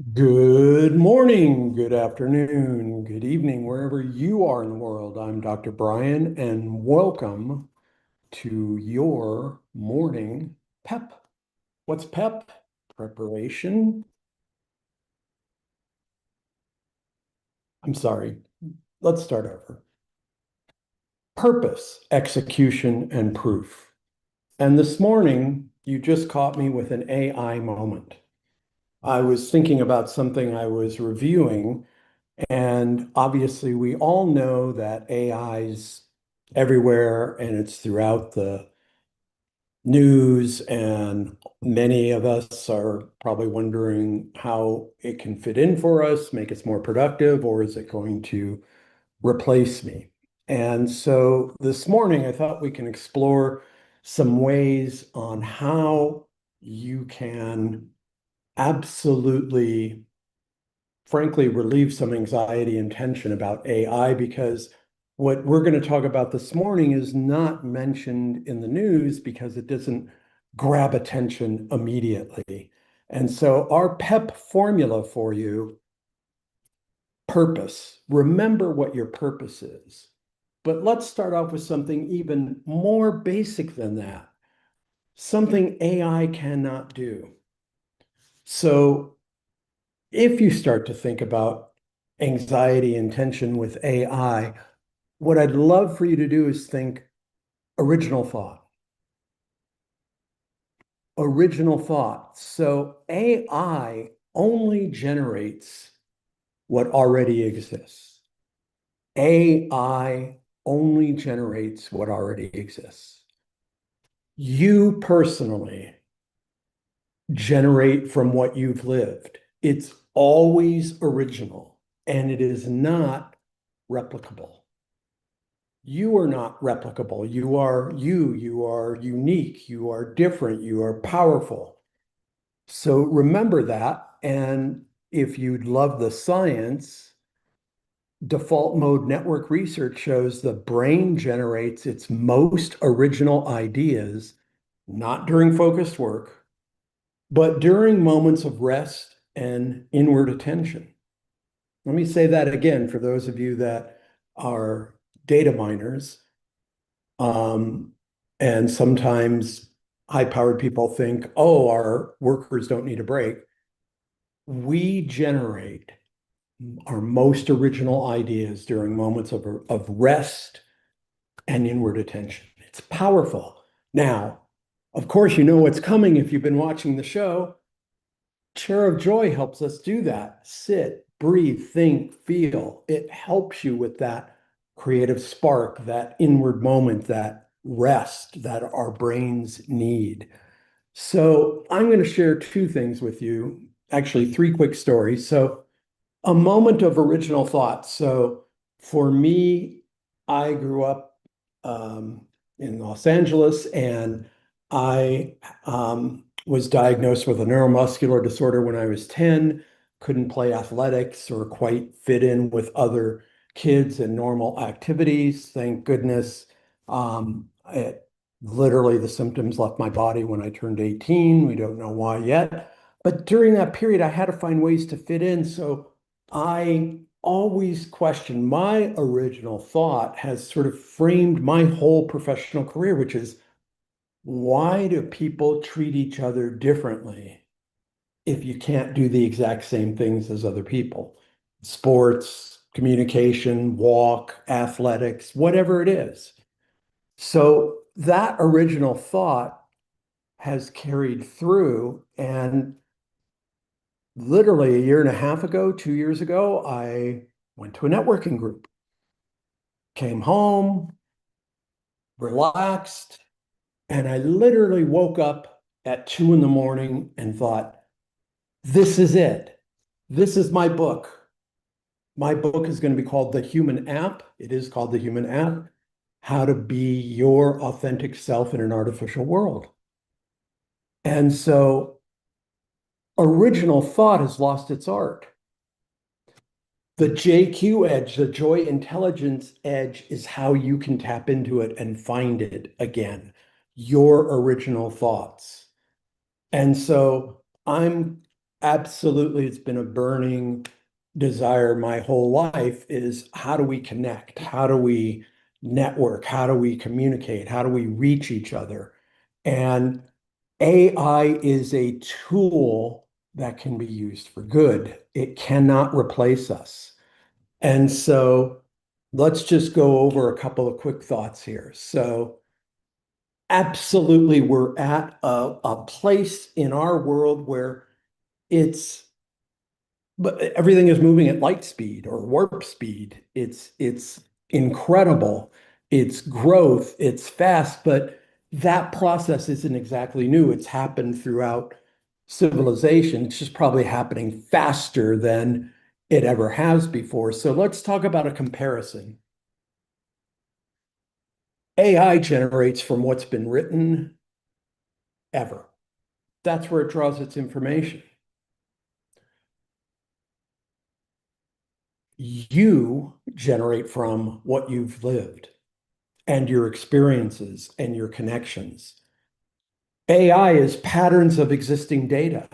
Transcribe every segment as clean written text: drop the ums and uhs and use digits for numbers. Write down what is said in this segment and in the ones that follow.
Good morning, good afternoon, good evening, wherever you are in the world. I'm Dr. Brian, and welcome to your morning pep. What's pep? Preparation. I'm sorry, let's start over. Purpose, execution, and proof. And this morning, you just caught me with an AI moment. I was thinking about something I was reviewing. And obviously, we all know that AI's everywhere and it's throughout the news. And many of us are probably wondering how it can fit in for us, make us more productive, or is it going to replace me? And so this morning, I thought we can explore some ways on how you can absolutely frankly relieve some anxiety and tension about AI because what we're going to talk about this morning is not mentioned in the news because it doesn't grab attention immediately. And so our PEP formula for you, purpose. Remember what your purpose is. But let's start off with something even more basic than that, something AI cannot do. So if you start to think about anxiety and tension with AI, what I'd love for you to do is think original thought. Original thought. So AI only generates what already exists. AI only generates what already exists. You personally generate from what you've lived. It's always original and it is not replicable. You are not replicable. You are you. You are unique. You are different. You are powerful. So remember that. And if you'd love the science, default mode network research shows the brain generates its most original ideas, not during focused work, but during moments of rest and inward attention. Let me say that again for those of you that are data miners. Um, and sometimes high-powered people think, oh, our workers don't need a break. We generate our most original ideas during moments of rest and inward attention. It's powerful. Now, of course, you know what's coming if you've been watching the show. Chair of Joy helps us do that. Sit, breathe, think, feel. It helps you with that creative spark, that inward moment, that rest that our brains need. So I'm going to share two things with you, actually, three quick stories. So, a moment of original thought. So, for me, I grew up in Los Angeles and I was diagnosed with a neuromuscular disorder when I was 10, couldn't play athletics or quite fit in with other kids in normal activities. Thank goodness. Literally, the symptoms left my body when I turned 18. We don't know why yet. But during that period, I had to find ways to fit in. So I always question my original thought has sort of framed my whole professional career, which is why do people treat each other differently if you can't do the exact same things as other people? Sports, communication, walk, athletics, whatever it is. So that original thought has carried through. And literally a year and a half ago, 2 years ago, I went to a networking group, came home, relaxed, and I literally woke up at 2 in the morning and thought, this is it. This is my book. My book is going to be called The Human App. It is called The Human App, How to Be Your Authentic Self in an Artificial World. And so original thought has lost its art. The JQ edge, the joy intelligence edge, is how you can tap into it and find it again, your original thoughts. And so I'm Absolutely, it's been a burning desire my whole life is how do we connect? How do we network? How do we communicate? How do we reach each other? And AI is a tool that can be used for good. It cannot replace us. And so let's just go over a couple of quick thoughts here. So absolutely, we're at a place in our world where it's but everything is moving at light speed or warp speed. It's incredible. It's growth, it's fast, but that process isn't exactly new. It's happened throughout civilization. It's just probably happening faster than it ever has before. So let's talk about a comparison. AI generates from what's been written ever. That's where it draws its information. You generate from what you've lived and your experiences and your connections. AI is patterns of existing data.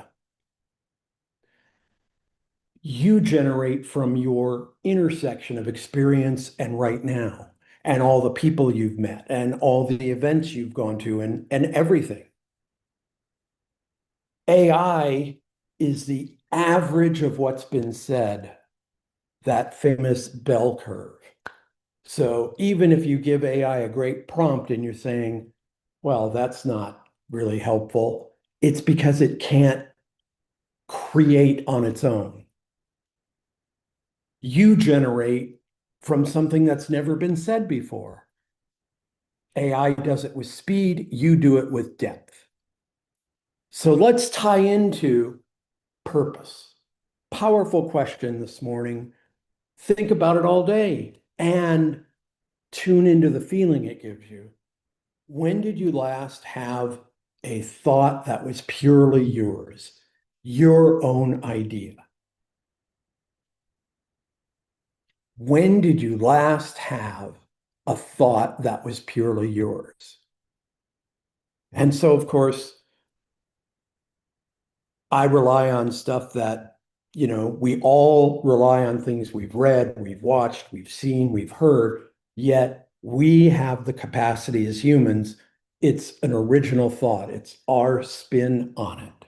You generate from your intersection of experience and right now, and all the people you've met, and all the events you've gone to, and everything. AI is the average of what's been said, that famous bell curve. So even if you give AI a great prompt and you're saying, well, that's not really helpful, it's because it can't create on its own. You generate from something that's never been said before. AI does it with speed, you do it with depth. So let's tie into purpose. Powerful question this morning. Think about it all day and tune into the feeling it gives you. When did you last have a thought that was purely yours, your own idea? When did you last have a thought that was purely yours? And so, of course, I rely on stuff that, we all rely on things we've read, we've watched, we've seen, we've heard, yet we have the capacity as humans. It's an original thought, it's our spin on it.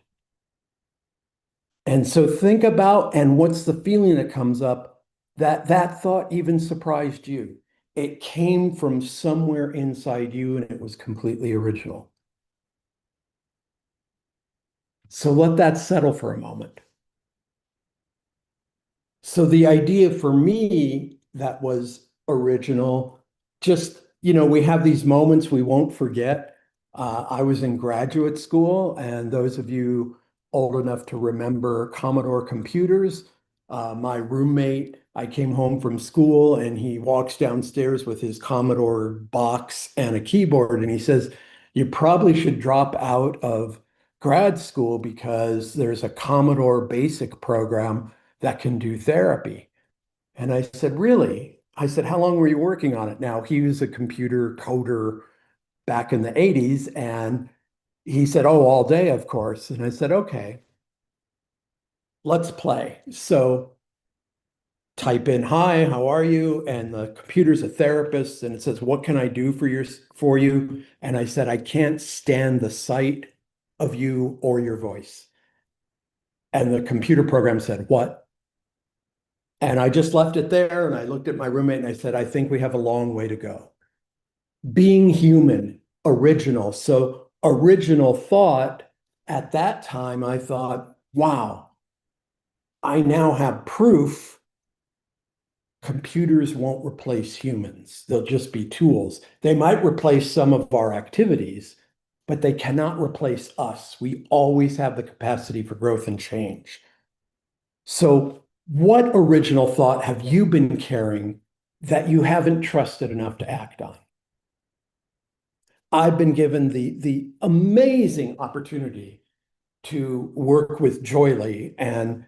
And so think about, and what's the feeling that comes up that that thought even surprised you? It came from somewhere inside you and it was completely original. So let that settle for a moment. So the idea for me that was original, just, we have these moments we won't forget. I was in graduate school, and those of you old enough to remember Commodore computers, my roommate, I came home from school and he walks downstairs with his Commodore box and a keyboard, and he says, you probably should drop out of grad school because there's a Commodore basic program that can do therapy. And I said, really? I said, how long were you working on it? Now, he was a computer coder back in the 80s. And he said, oh, all day, of course. And I said, okay, let's play. So type in, hi, how are you? And the computer's a therapist. And it says, what can I do for you? And I said, I can't stand the sight of you or your voice. And the computer program said, what? And I just left it there and I looked at my roommate and I said, I think we have a long way to go. Being human, original. So, original thought at that time, I thought, wow, I now have proof computers won't replace humans. They'll just be tools. They might replace some of our activities, but they cannot replace us. We always have the capacity for growth and change. So, what original thought have you been carrying that you haven't trusted enough to act on? I've been given the amazing opportunity to work with JOYELY and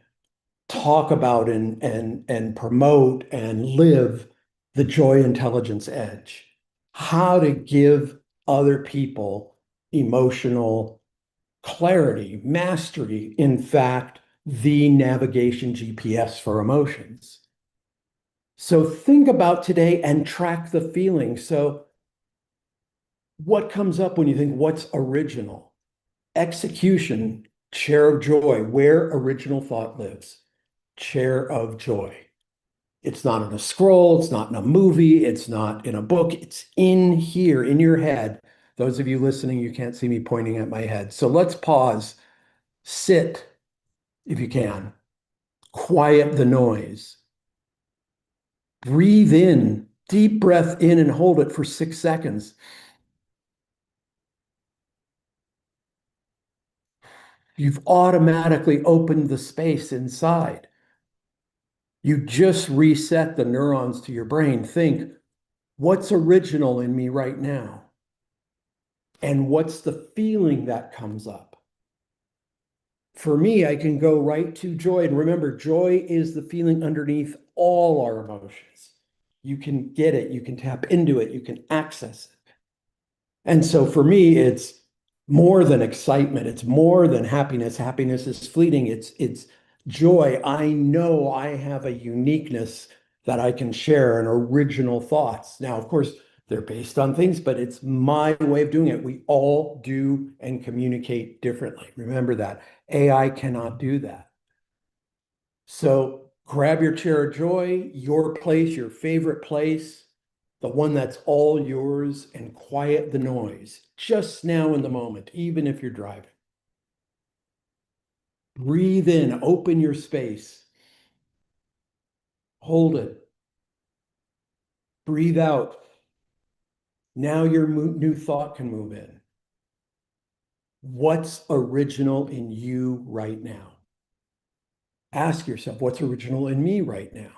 talk about and promote and live the joy intelligence edge. How to give other people emotional clarity, mastery, in fact, the navigation GPS for emotions. So think about today and track the feeling. So what comes up when you think what's original? Execution, chair of joy, where original thought lives. Chair of joy. It's not in a scroll, it's not in a movie, it's not in a book, it's in here, in your head. Those of you listening, you can't see me pointing at my head. So let's pause, sit if you can, quiet the noise, breathe in, deep breath in and hold it for 6 seconds. You've automatically opened the space inside. You just reset the neurons to your brain. Think, what's original in me right now? And what's the feeling that comes up? For me, I can go right to joy. And remember, joy is the feeling underneath all our emotions. You can get it, you can tap into it, you can access it. And so for me, it's more than excitement. It's more than happiness. Happiness is fleeting. It's joy. I know I have a uniqueness that I can share and original thoughts. Now, of course, they're based on things, but it's my way of doing it. We all do and communicate differently. Remember that. AI cannot do that. So grab your chair of joy, your place, your favorite place, the one that's all yours, and quiet the noise just now in the moment, even if you're driving. Breathe in, open your space, hold it, breathe out. Now your new thought can move in. What's original in you right now? Ask yourself, what's original in me right now?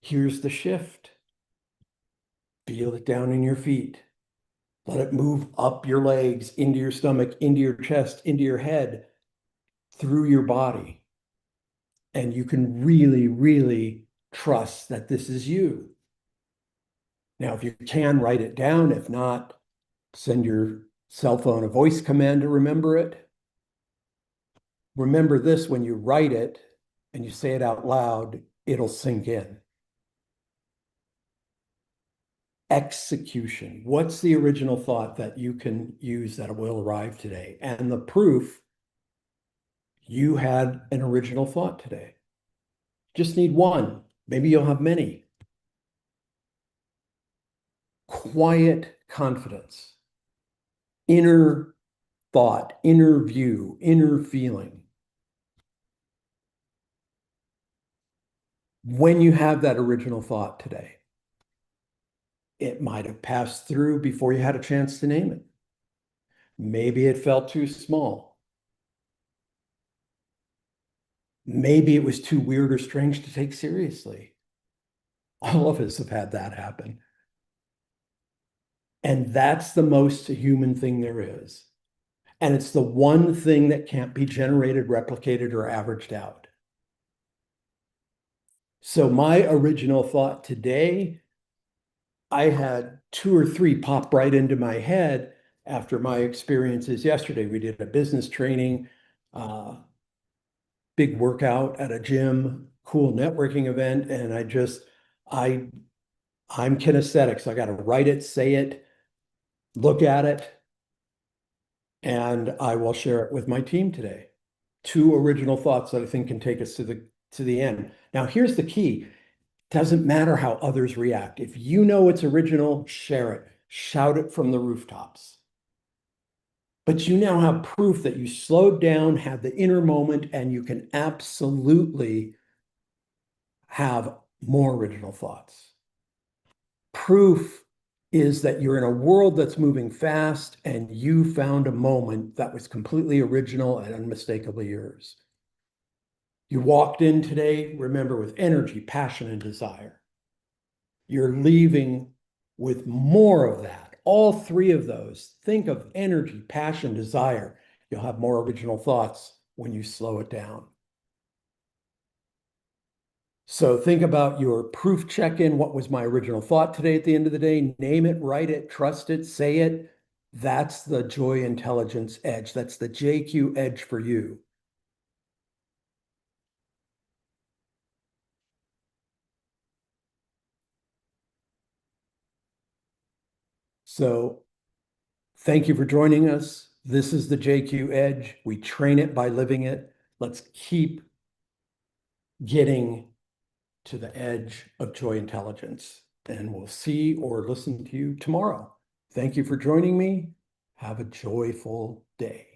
Here's the shift. Feel it down in your feet. Let it move up your legs, into your stomach, into your chest, into your head, through your body. And you can really, really trust that this is you. Now, if you can, write it down. If not, send your cell phone a voice command to remember it. Remember this when you write it and you say it out loud, it'll sink in. Execution. What's the original thought that you can use that will arrive today? And the proof, you had an original thought today. Just need one. Maybe you'll have many. Quiet confidence, inner thought, inner view, inner feeling. When you have that original thought today, it might have passed through before you had a chance to name it. Maybe it felt too small. Maybe it was too weird or strange to take seriously. All of us have had that happen. And that's the most human thing there is. And it's the one thing that can't be generated, replicated, or averaged out. So my original thought today, I had two or three pop right into my head after my experiences yesterday. We did a business training, big workout at a gym, cool networking event, and I'm kinesthetic, so I got to write it, say it, look at it, and I will share it with my team today. Two original thoughts that I think can take us to the end. Now, here's the key. Doesn't matter how others react. If you know it's original, share it. Shout it from the rooftops. But you now have proof that you slowed down, had the inner moment, and you can absolutely have more original thoughts. Proof is that you're in a world that's moving fast and you found a moment that was completely original and unmistakably yours. You walked in today, remember, with energy, passion, and desire. You're leaving with more of that. All three of those. Think of energy, passion, desire. You'll have more original thoughts when you slow it down. So think about your proof check-in. What was my original thought today at the end of the day? Name it, write it, trust it, say it. That's the joy intelligence edge. That's the JQ edge for you. So thank you for joining us. This is the JQ edge. We train it by living it. Let's keep getting to the edge of joy intelligence. And we'll see or listen to you tomorrow. Thank you for joining me. Have a joyful day.